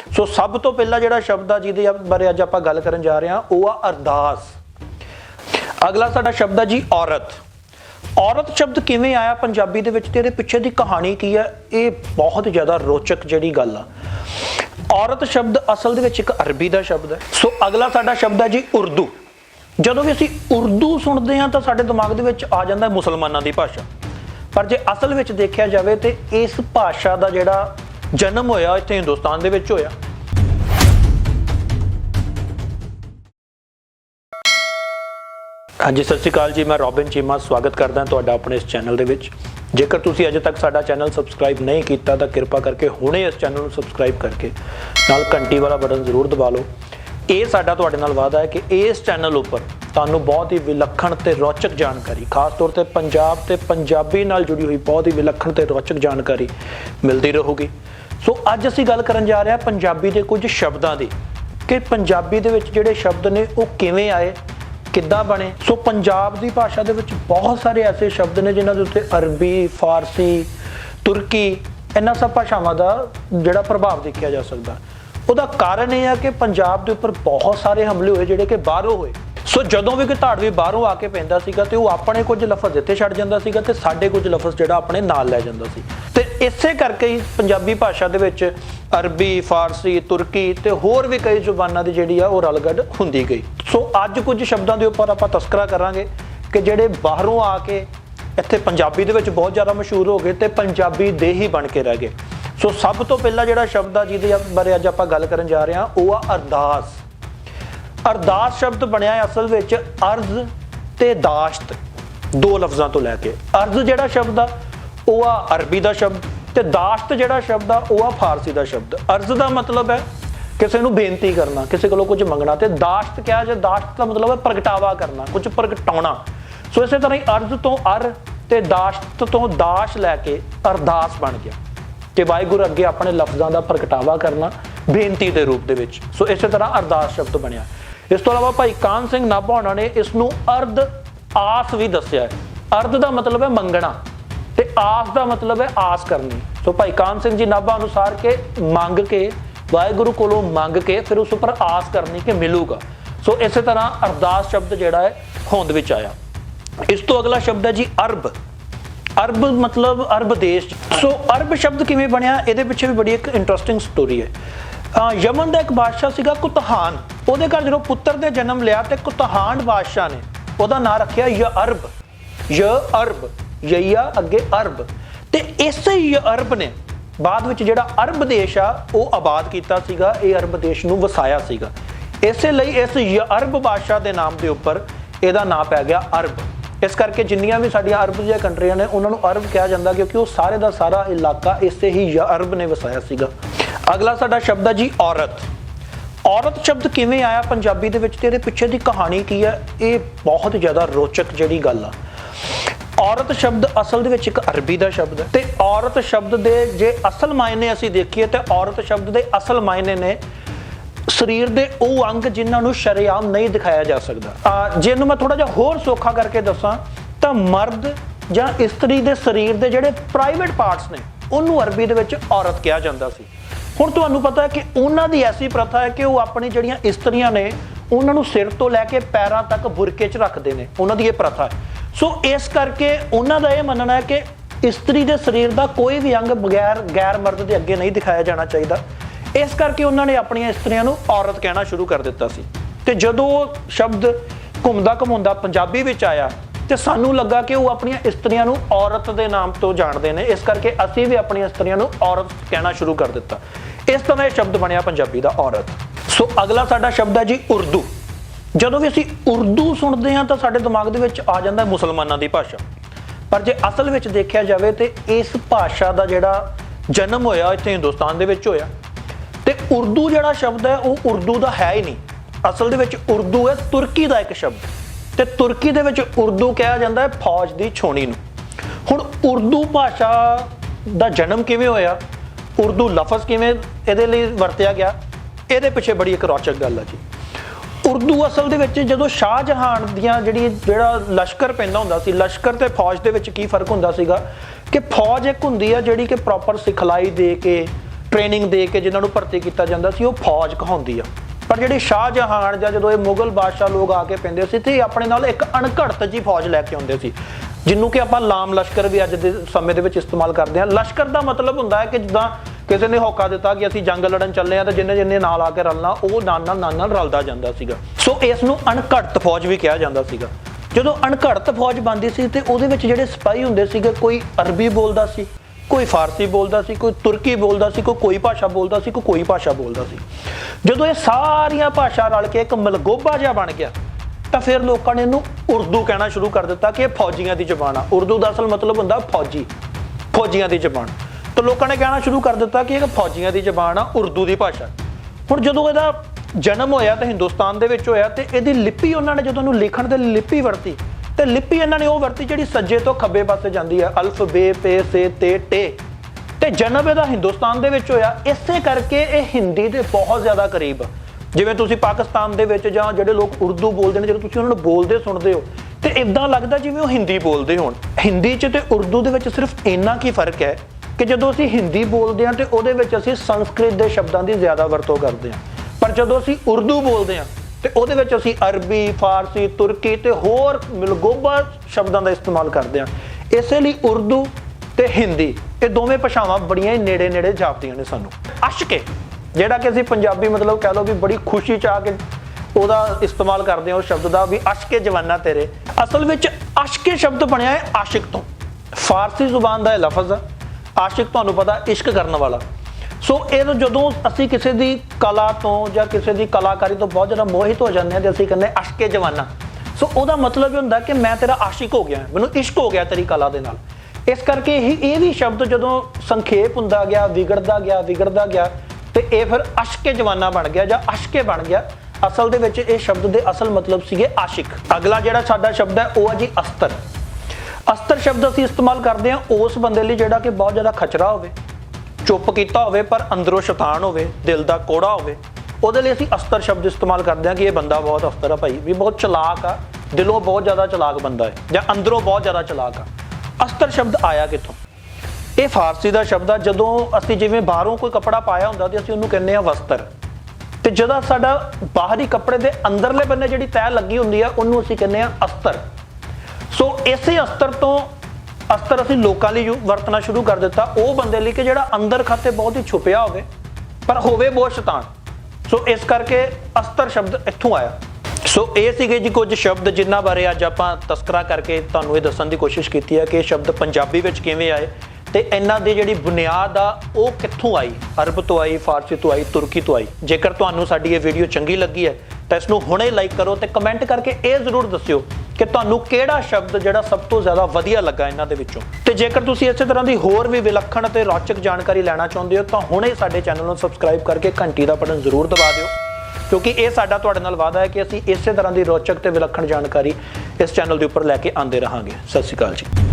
सो सब तो पहला जिहड़ा शब्द आ जिहदे बारे अज आपां गल करन जा रहे हां वो आ अरदास। अगला साडा शब्द है जी औरत। औरत शब्द किवें आया पंजाबी दे विच ते इहदे पिछे दी कहानी की है, ये बहुत ज़्यादा रोचक जिहड़ी गल आ। औरत शब्द असल दे विच एक अरबी दा शब्द है। सो अगला साडा शब्द है जी उर्दू। जदों भी असीं उर्दू सुणदे हां तां साडे दिमाग दे विच आ जांदा मुसलमानां दी भाषा, पर जे असल विच देखिया जावे ते इस भाषा दा जिहड़ा जन्म होया इत्थे हिंदुस्तान दे विच होया। हाँ जी, सत श्री अकाल जी, मैं रॉबिन चीमा स्वागत करदा तुहाडा अपने इस चैनल दे विच। जेकर तुसीं अजे तक साडा चैनल सबसक्राइब नहीं कीता तां किरपा करके हुणे इस चैनल नूं सबसक्राइब करके नाल घंटी वाला बटन जरूर दबा लो। ये साडा तुहाडे नाल वादा है कि इस चैनल उपर तुहानूं बहुत ही विलक्षण ते रोचक जानकारी, खास तौर ते पंजाब ते पंजाबी नाल जुड़ी हुई बहुत ही विलक्षण ते रोचक जानकारी मिलती रहूगी। सो अज असीं गल करन जा रहे हां पंजाबी दे कुछ शब्दां दी कि पंजाबी दे विच जिहड़े शब्द ने वो किवें आए, किद्दां बने। सो पंजाब की भाषा दे विच बहुत सारे ऐसे शब्द ने जिन्हां दे उत्ते अरबी, फारसी, तुर्की इन्हां सब भाषावां दा जिहड़ा प्रभाव देखिया जा सकदा। ਉਹਦਾ ਕਾਰਨ ਇਹ ਆ ਕਿ ਪੰਜਾਬ ਦੇ ਉੱਪਰ ਬਹੁਤ ਸਾਰੇ ਹਮਲੇ ਹੋਏ ਜਿਹੜੇ ਕਿ ਬਾਹਰੋਂ ਹੋਏ। ਸੋ ਜਦੋਂ ਵੀ ਕੋਈ ਧਾੜਵੀ ਬਾਹਰੋਂ ਆ ਕੇ ਪੈਂਦਾ ਸੀਗਾ ਤੇ ਉਹ ਆਪਣੇ ਕੁਝ ਲਫ਼ਜ਼ ਇੱਥੇ ਛੱਡ ਜਾਂਦਾ ਸੀਗਾ ਤੇ ਸਾਡੇ ਕੁਝ ਲਫ਼ਜ਼ ਜਿਹੜਾ ਆਪਣੇ ਨਾਲ ਲੈ ਜਾਂਦਾ ਸੀ। ਤੇ ਇਸੇ ਕਰਕੇ ਹੀ ਪੰਜਾਬੀ ਭਾਸ਼ਾ ਦੇ ਵਿੱਚ ਅਰਬੀ, ਫਾਰਸੀ, ਤੁਰਕੀ ਤੇ ਹੋਰ ਵੀ ਕਈ ਜ਼ੁਬਾਨਾਂ ਦੀ ਜਿਹੜੀ ਆ ਉਹ ਰਲਗੱਡ ਹੁੰਦੀ ਗਈ। ਸੋ ਅੱਜ ਕੁਝ ਸ਼ਬਦਾਂ ਦੇ ਉੱਪਰ ਆਪਾਂ ਤਸਕਰਾ ਕਰਾਂਗੇ ਕਿ ਜਿਹੜੇ ਬਾਹਰੋਂ ਆ ਕੇ ਇੱਥੇ ਪੰਜਾਬੀ ਦੇ ਵਿੱਚ ਬਹੁਤ ਜ਼ਿਆਦਾ ਮਸ਼ਹੂਰ ਹੋ ਗਏ ਤੇ ਪੰਜਾਬੀ ਦੇ ਹੀ ਬਣ ਕੇ ਰਹਿ ਗਏ। सो सब तो पहला जिहड़ा शब्द आ जिहदे बारे अज आपां गल करन जा रहे हां वो आ अरदास। अरदास शब्द बनिया असल विच अर्ज ते दाश्त दो लफ्ज़ां तो लैके। अर्ज जिहड़ा शब्द आ वो आ अरबी दा शब्द ते दाश्त जिहड़ा शब्द आ वो आ फारसी दा शब्द। अर्ज दा मतलब है किसी नूं बेनती करना, किसी कोलों कुछ मंगना, ते दाश्त क्या है, दाश्त का मतलब है प्रगटावा करना, कुछ प्रगटाउणा। सो इस तरह ही अर्ज तो अर ते दाश्त तो दाश लैके अरदास बन गया कि वाहिगुरू अगे अपने लफ्ज़ों का प्रगटावा करना बेनती के रूप दे विच। सो इस तरह अरदास शब्द बनया। इस तो इलावा भाई कान सिंह नाभा होना ने इसनूं अर्ध आस भी दस्या है। अर्ध का मतलब है मंगना ते आस का मतलब है आस करनी। सो भाई कान सिंह जी नाभा अनुसार के मंग के वाहिगुरू कोलों मंग के फिर उस पर आस करनी कि मिलूगा। सो इस तरह अरदास शब्द जिहड़ा है होंद विच आया। इस तो अगला शब्द है जी अरब। अरब मतलब अरब देश। सो अरब शब्द किवें बनिया, इहदे पिछे भी बड़ी एक इंटरस्टिंग स्टोरी है। यमन दा एक बादशाह सीगा कुतहान। उहदे घर जदों पुत्तर दे जन्म लिया ते कुतहान बादशाह ने उहदा नाम रखिया यअरब। यअरब, यइया अगे अरब। ते इस यअरब ने बाद विच जिहड़ा अरब देश आ वो आबाद कीता सीगा, ये अरब देश नूं वसाया सीगा। इसे लई इस यअरब बादशाह दे नाम दे उपर इहदा नाम पै गया अरब। इस करके जिन्नियां भी साडियां अरब ਦੀਆਂ कंट्रियां ने उन्होंने अरब कहा जाता क्योंकि वो सारे का सारा इलाका इसे ही अरब ने वसाया सीगा। अगला साडा शब्द है जी औरत। औरत शब्द किवें आया पंजाबी दे विच ते इहदे पिछे दी कहानी की है, ये बहुत ज़्यादा रोचक जिहड़ी गल आ। औरत शब्द असल दे विच एक अरबी दा शब्द है ते औरत शब्द दे जे असल मायने असीं देखीए ते औरत शब्द दे असल मायने ने शरीर के वो अंग जिन्होंने शरेआम नहीं दिखाया जा सकता। जिन्होंने मैं थोड़ा जिहा होर सौखा करके दसां तो मर्द जां इस्त्री के शरीर के जोड़े प्राइवेट पार्ट्स ने उन्होंने अरबी दे विच औरत कहा जाता सी। हुण तुहानूं पता है कि उन्हां दी ऐसी प्रथा है कि वो अपनी जिहड़ियां इस्त्रियां ने उन्होंने सिर तो लैके पैरों तक बुरके च रखते हैं, उन्हां दी ये प्रथा है। सो इस करके उन्हां दा ये मनना है कि इस्त्री के शरीर का कोई भी अंग बगैर गैर मर्द के अगे नहीं दिखाया जाना चाहिए। इस करके उन्होंने अपन इस्त्रियां नूं औरत कहना शुरू कर दिता सी। ते जदों शब्द घुमदा घुमाउंदा पंजाबी विच आया तो सानू लगा कि वो अपन इस्त्रियां नूं औरत के नाम तो जानते हैं, इस करके असीं भी अपन इस्त्रियां नूं औरत कहना शुरू कर दिता। इस तरह यह शब्द बनया पंजाबी का औरत। सो अगला साडा शब्द है जी उर्दू। जदों भी असीं उर्दू सुणदे हां तां साडे दिमाग दे विच आ जांदा मुसलमानां दी भाषा, पर जे असल विच देखिया जावे तो इस भाषा का जिहड़ा जन्म होया इत्थे हिंदुस्तान दे विच होया। ते उर्दू जिहड़ा शब्द है वो उर्दू का है ही नहीं। असल दे विच उर्दू है तुर्की का एक शब्द ते तुर्की दे विच उर्दू कहा जाता है फौज की छोणी नूं। हुण उर्दू भाषा का जन्म किवें होया, उर्दू लफज किवें इहदे लई वरतिया गया, इहदे पिछे बड़ी एक रोचक गल है जी। उर्दू असल दे विच जदों शाहजहान दियां जिहड़ा लश्कर पैंदा हुंदा सी, लश्कर ते फौज दे विच की फर्क हुंदा सीगा कि फौज एक हुंदी है जिहड़ी कि प्रॉपर सिखलाई दे के ट्रेनिंग दे के जिन्होंने भर्ती किया जाता सी वो फौज कहाउंदी आ। पर जिहड़े शाहजहान जां जदों ये मुगल बादशाह लोग आके पैंदे सी ते अपने नाल एक अणघड़त जी फौज लैके आउंदे सी, जिन्हों कि आपां लाम लश्कर भी अज दे समय दे विच इस्तेमाल करते हैं। लश्कर का मतलब हुंदा है कि जिद्दां किसी ने होका दिता कि असीं जंग लड़न चले हैं तो जिन्ने जिन्ने नाल आके रलना वो नाल रलदा जांदा सीगा। सो इस नूं अणघड़त फौज भी कहा जांदा सीगा। जदों अणघड़त फौज बनदी सी ते उहदे विच जिहड़े सिपाही हुंदे सीगे, कोई अरबी बोलदा सी, कोई फारसी बोलता सी, कोई तुर्की बोलता सी, कोई भाषा बोलता सी, कोई भाषा बोलता सी। जदों ये सारियां भाषा रल के एक मलगोबा जिहा बन गया तो फिर लोगों ने इहनूं उर्दू कहना शुरू कर दिता कि फौजियां दी जबान आ। उर्दू का असल मतलब हुंदा फौजी, फौजियां दी जबान। तो लोगों ने कहना शुरू कर दिता कि फौजियां दी जबान आ, उर्दू की भाषा। हुण जदों इहदा जन्म होया तो हिंदुस्तान दे विच होया ते इहदी लिपि उन्होंने जदों इहनूं लिखण दे लिपि वरती तो लिपि इन्होंने वो वरती जिहड़ी सज्जे तो खब्बे पासे जाती है, अल्फ बे पे से ते टे। ते जन्म इहदा हिंदुस्तान दे विच होया, इसे करके ये हिंदी दे बहुत ज़्यादा करीब। जिवें तुसीं पाकिस्तान दे विच जां जिहड़े लोग उर्दू बोलदे ने, जदों तुसीं उन्हां नूं बोलदे सुणदे हो तो इदां लगदा जिवें वो हिंदी बोलदे होण। हिंदी च ते उर्दू दे विच सिर्फ इन्ना की फर्क है कि जदों असीं हिंदी बोलदे हां ते उहदे विच असीं संस्कृत दे शब्दां दी ज़्यादा वरतों करदे हां, पर जदों असीं उर्दू बोलदे हां ते उहदे विच असीं अरबी, फारसी, तुर्की ते होर मिलगोबा शब्दां दा इस्तेमाल करदे हां। इसे लई उर्दू ते हिंदी ये दोवें भाषावां बड़ियां ही नेड़े नेड़े जापदियां ने सानूं। अशके जिहड़ा कि असीं पंजाबी मतलब कह लो भी बड़ी खुशी च आके ਉਹਦਾ इस्तेमाल करते हैं उस शब्द का भी अशके जवाना तेरे। असल में अशके शब्द बनया है आशिक तो, फारसी जुबान का लफज है। आशिक तुहानूं पता इश्क करने वाला। सो ये जदों असीं किसी की कला तो या किसी की कलाकारी तो बहुत ज़्यादा मोहित हो जाते हैं तो असीं कहने अशके जवाना। सो ਉਹਦਾ मतलब ये हुंदा कि मैं तेरा आशिक हो गया, मैनूं इश्क हो गया तेरी कला दे नाल। इस करके ये भी शब्द जदों संखेप हुंदा गया, विगड़दा गया तो ये फिर अशके जवाना बन गया या अशके बन गया। असल दे विच इस शब्द दे असल मतलब सीगे आशिक। अगला जिहड़ा साडा शब्द है वो है जी अस्तर। अस्तर शब्द असीं इस्तेमाल करते हैं उस बंदे लई जिहड़ा कि बहुत ज़्यादा खचरा होवे, चुप कीता होवे पर अंदरों शैतान होवे, दिल दा कोड़ा होवे, ਉਹਦੇ ਲਈ ਅਸੀਂ अस्तर शब्द इस्तेमाल करते हैं कि ये बंदा बहुत अस्तर है भाई, भी बहुत चलाक आ, दिलों बहुत ज़्यादा चलाक बंदा है या अंदरों बहुत ज़्यादा चलाक आ। अस्तर शब्द आया कित्थों? ये फारसी का शब्द आ। जदों असीं जिवें बाहरों कोई कपड़ा पाया हुंदा ते असीं उहनूं कहने आ वस्त्र, ते जदा साडा बाहरी कपड़े दे अंदरले बन्ने जिहड़ी तैह लगी हुंदी आ उहनूं असीं कहने आ अस्तर। सो इसे अस्तर तो अस्तर असीं लोकां लई वरतना शुरू कर दिता ਉਹ ਬੰਦੇ ਲਈ कि ਜਿਹੜਾ अंदर खाते बहुत ही छुपिया होवे पर होवे बहुत शैतान। सो इस करके अस्तर शब्द इत्थों आया। सो ये सीगे जी कुछ शब्द जिन्हां बारे अज आपां तस्करा करके तुहानूं ये दस्सण दी कोशिश कीती है कि शब्द पंजाबी विच किवें आए ते इन्हां दी जिहड़ी बुनियाद आ वो कित्थों आई, अरब तो आई, फारसी तो आई, तुर्की तो आई। जेकर तुहानूं साडी ये वीडियो चंगी लगी है तो इसनूं हुणे लाइक करो ते कमेंट करके ये जरूर दस्सिओ कि तुहानूं किहड़ा शब्द जिहड़ा सब तो ज़्यादा वधिया लगा इन्हां दे विचों। ते जेकर तुसीं इसे तरह की होर भी विलक्षण ते रोचक जानकारी लैना चाहुंदे हो तो हुणे साडे चैनल नूं सबसक्राइब करके घंटी दा बटन जरूर दबा दिओ, क्योंकि ये साडा तुहाडे नाल वादा है कि असीं इसे तरह की रोचक ते विलक्षण जानकारी इस चैनल के उपर लैके आंदे रहांगे। सत श्री अकाल जी।